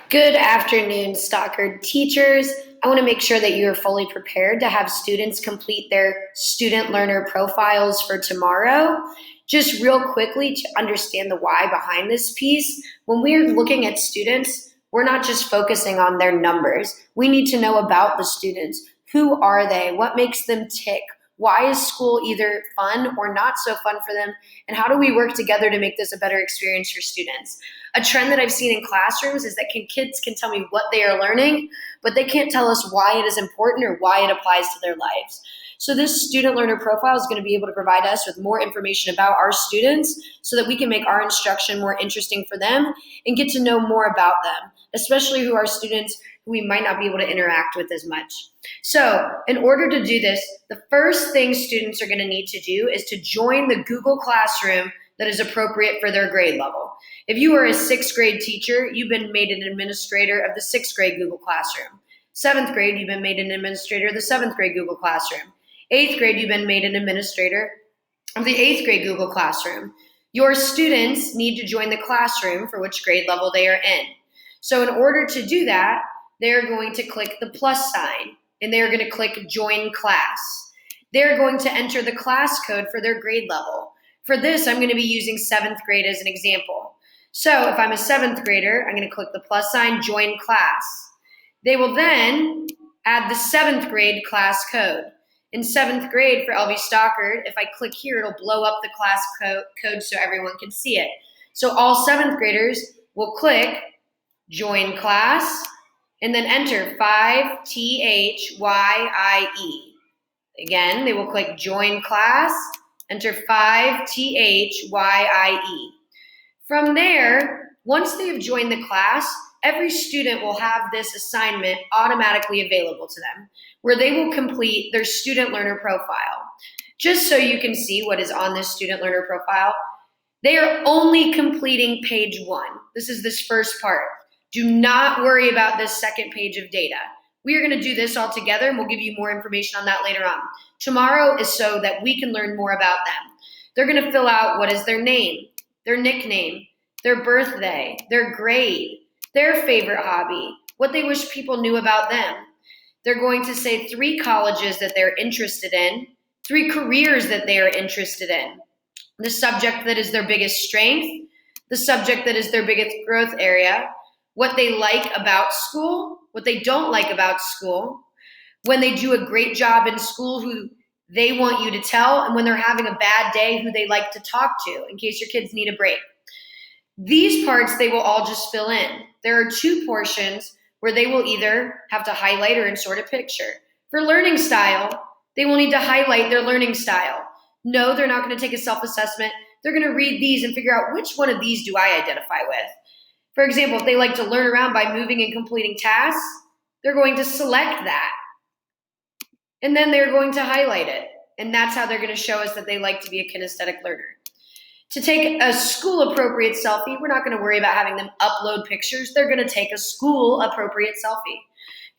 Good afternoon, Stockard teachers. I want to make sure that you're fully prepared to have students complete their student learner profiles for tomorrow. Just real quickly to understand the why behind this piece, when we're looking at students, we're not just focusing on their numbers. We need to know about the students. Who are they? What makes them tick? Why is school either fun or not so fun for them? And how do we work together to make this a better experience for students? A trend that I've seen in classrooms is that kids can tell me what they are learning, but they can't tell us why it is important or why it applies to their lives. So this student learner profile is going to be able to provide us with more information about our students so that we can make our instruction more interesting for them and get to know more about them, especially who are students who we might not be able to interact with as much. So in order to do this, the first thing students are going to need to do is to join the Google Classroom that is appropriate for their grade level. If you are a sixth grade teacher, you've been made an administrator of the sixth grade Google Classroom. Seventh grade, you've been made an administrator of the seventh grade Google Classroom. Eighth grade, you've been made an administrator of the eighth grade Google Classroom. Your students need to join the classroom for which grade level they are in. So in order to do that, they're going to click the plus sign and they're going to click join class. They're going to enter the class code for their grade level. For this, I'm going to be using seventh grade as an example. So if I'm a seventh grader, I'm going to click the plus sign, join class. They will then add the seventh grade class code. In seventh grade for LV Stockard, if I click here, it'll blow up the class code so everyone can see it. So all seventh graders will click join class and then enter 5THYIE. Again, they will click join class, enter 5THYIE. From there, once they have joined the class, every student will have this assignment automatically available to them, where they will complete their student learner profile. Just so you can see what is on this student learner profile, they are only completing page 1. This is this first part. Do not worry about this second page of data. We are going to do this all together, and we'll give you more information on that later on. Tomorrow is so that we can learn more about them. They're going to fill out what is their name, their nickname, their birthday, their grade, their favorite hobby, what they wish people knew about them. They're going to say 3 colleges that they're interested in, 3 careers that they are interested in, the subject that is their biggest strength, the subject that is their biggest growth area, what they like about school, what they don't like about school, when they do a great job in school, who they want you to tell, and when they're having a bad day, who they like to talk to in case your kids need a break. These parts they will all just fill in. There are 2 portions where they will either have to highlight or insert a picture. For learning style, they will need to highlight their learning style. No, they're not going to take a self-assessment. They're going to read these and figure out which one of these do I identify with. For example, if they like to learn around by moving and completing tasks, they're going to select that. And then they're going to highlight it. And that's how they're going to show us that they like to be a kinesthetic learner. To take a school-appropriate selfie, we're not going to worry about having them upload pictures. They're going to take a school-appropriate selfie.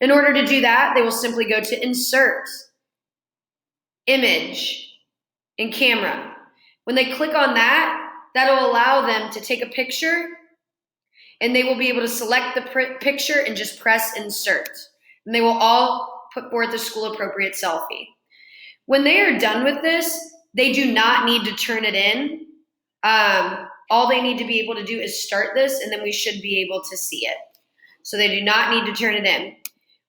In order to do that, they will simply go to Insert, Image, and Camera. When they click on that, that'll allow them to take a picture, and they will be able to select the picture and just press Insert. And they will all put forth a school-appropriate selfie. When they are done with this, they do not need to turn it in. All they need to be able to do is start this, and then we should be able to see it. So they do not need to turn it in.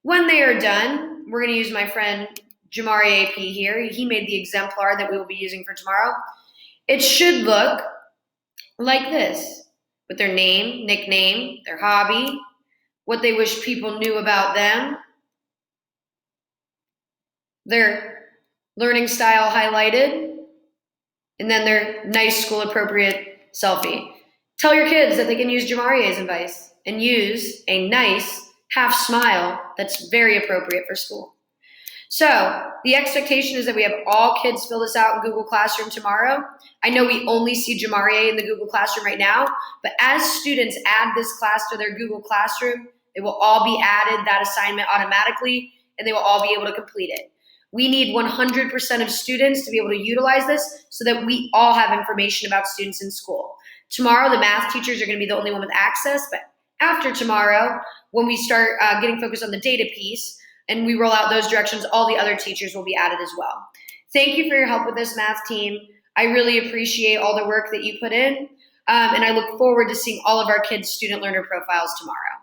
When they are done, we're going to use my friend Jamari AP here. He made the exemplar that we will be using for tomorrow. It should look like this, with their name, nickname, their hobby, what they wish people knew about them, their learning style highlighted, and then their nice school-appropriate selfie. Tell your kids that they can use Jamarie's advice and use a nice half smile that's very appropriate for school. So the expectation is that we have all kids fill this out in Google Classroom tomorrow. I know we only see Jamarie in the Google Classroom right now, but as students add this class to their Google Classroom, they will all be added that assignment automatically, and they will all be able to complete it. We need 100% of students to be able to utilize this so that we all have information about students in school. Tomorrow, the math teachers are going to be the only one with access, but after tomorrow, when we start getting focused on the data piece and we roll out those directions, all the other teachers will be added as well. Thank you for your help with this, math team. I really appreciate all the work that you put in, and I look forward to seeing all of our kids' student learner profiles tomorrow.